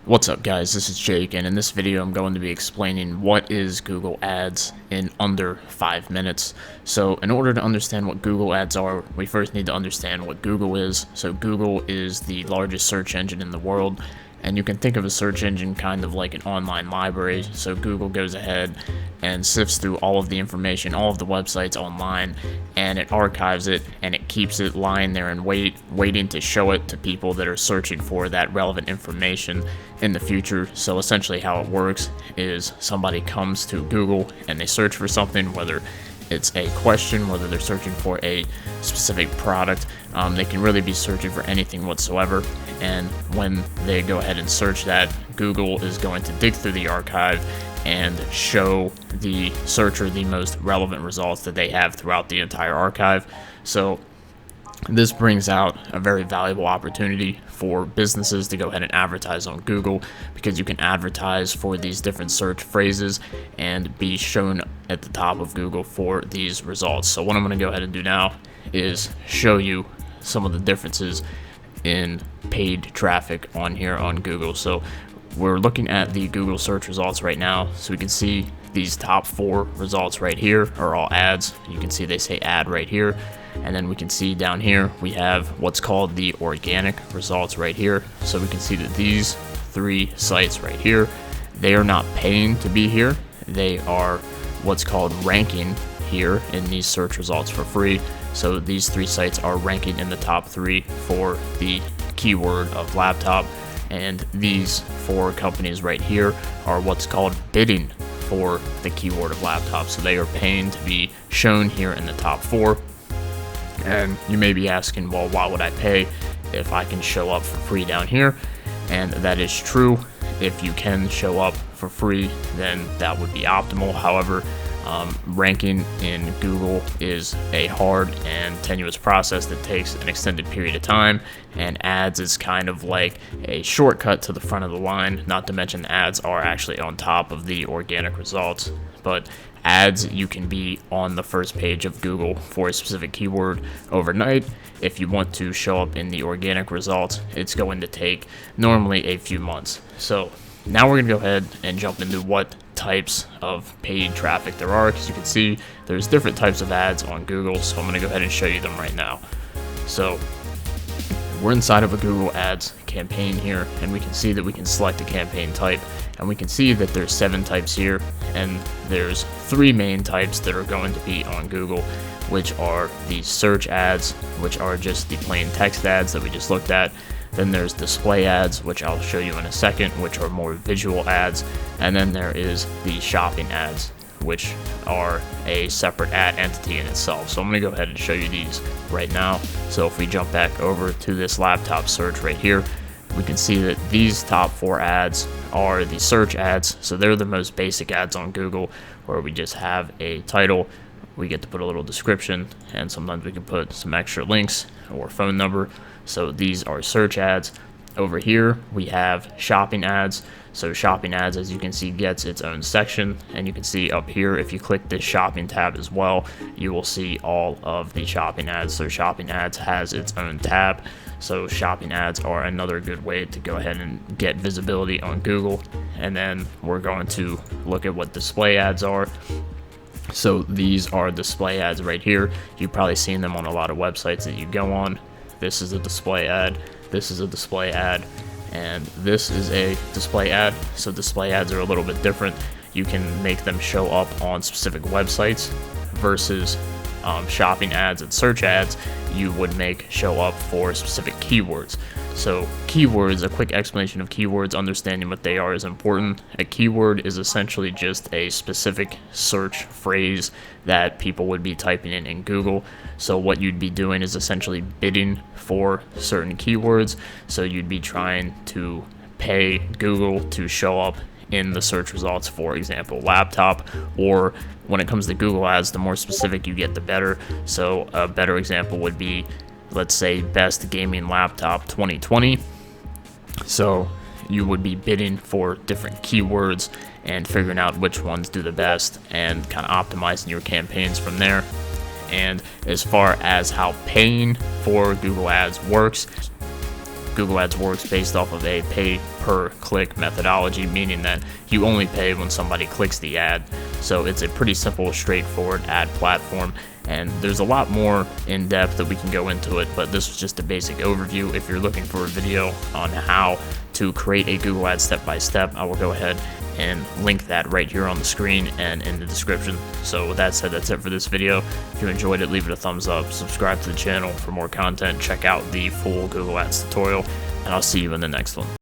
What's up guys, this is Jake, and in this video I'm going to be explaining what is Google Ads in under 5 minutes. So in order to understand what Google Ads are, we first need to understand what Google is. So Google is the largest search engine in the world, and you can think of a search engine kind of like an online library. So Google goes ahead and sifts through all of the information, all of the websites online, and it archives it and it keeps it lying there and waiting to show it to people that are searching for that relevant information in the future. So essentially how it works is somebody comes to Google and they search for something, whether it's a question, whether they're searching for a specific product. They can really be searching for anything whatsoever, and when they go ahead and search that, Google is going to dig through the archive and show the searcher the most relevant results that they have throughout the entire archive. So this brings out a very valuable opportunity for businesses to go ahead and advertise on Google, because you can advertise for these different search phrases and be shown at the top of Google for these results. So what I'm going to go ahead and do now is show you some of the differences in paid traffic on here on Google. So we're looking at the Google search results right now, so we can see these top 4 results right here are all ads. You can see they say ad right here, and then we can see down here we have what's called the organic results right here. So we can see that these 3 sites right here, they are not paying to be here. They are what's called ranking here in these search results for free. So these 3 sites are ranking in the top 3 for the keyword of laptop, and these 4 companies right here are what's called bidding for the keyword of laptop. So they are paying to be shown here in the top 4. And you may be asking, well, why would I pay if I can show up for free down here? And that is true. If you can show up for free, then that would be optimal. However, ranking in Google is a hard and tenuous process that takes an extended period of time, and ads is kind of like a shortcut to the front of the line. Not to mention ads are actually on top of the organic results, but ads, you can be on the first page of Google for a specific keyword overnight. If you want to show up in the organic results, it's going to take normally a few months. So now we're going to go ahead and jump into what types of paid traffic there are, because you can see there's different types of ads on Google. So I'm going to go ahead and show you them right now. So we're inside of a Google Ads campaign here, and we can see that we can select a campaign type, and we can see that there's 7 types here, and there's 3 main types that are going to be on Google, which are the search ads, which are just the plain text ads that we just looked at. Then there's display ads, which I'll show you in a second, which are more visual ads. And then there is the shopping ads, which are a separate ad entity in itself. So I'm going to go ahead and show you these right now. So if we jump back over to this laptop search right here, we can see that these top 4 ads are the search ads. So they're the most basic ads on Google, where we just have a title, we get to put a little description, and sometimes we can put some extra links or phone number. So these are search ads. Over here we have shopping ads. So shopping ads, as you can see, gets its own section, and you can see up here, if you click this shopping tab as well, you will see all of the shopping ads. So shopping ads has its own tab. So shopping ads are another good way to go ahead and get visibility on Google. And then we're going to look at what display ads are. So these are display ads right here. You've probably seen them on a lot of websites that you go on. This is a display ad, this is a display ad, and this is a display ad. So display ads are a little bit different. You can make them show up on specific websites versus shopping ads and search ads you would make show up for specific keywords. So keywords, a quick explanation of keywords, understanding what they are is important. A keyword is essentially just a specific search phrase that people would be typing in Google. So what you'd be doing is essentially bidding for certain keywords. So you'd be trying to pay Google to show up in the search results, for example, laptop, or when it comes to Google Ads, the more specific you get, the better. So a better example would be, let's say, best gaming laptop 2020. So you would be bidding for different keywords and figuring out which ones do the best and kind of optimizing your campaigns from there. And as far as how paying for Google Ads works, Google Ads works based off of a pay-per-click methodology, meaning that you only pay when somebody clicks the ad. So it's a pretty simple, straightforward ad platform, and there's a lot more in depth that we can go into it, but this was just a basic overview. If you're looking for a video on how to create a Google Ad step by step, I will go ahead and link that right here on the screen and in the description. So with that said, that's it for this video. If you enjoyed it, leave it a thumbs up, subscribe to the channel for more content, check out the full Google Ads tutorial, and I'll see you in the next one.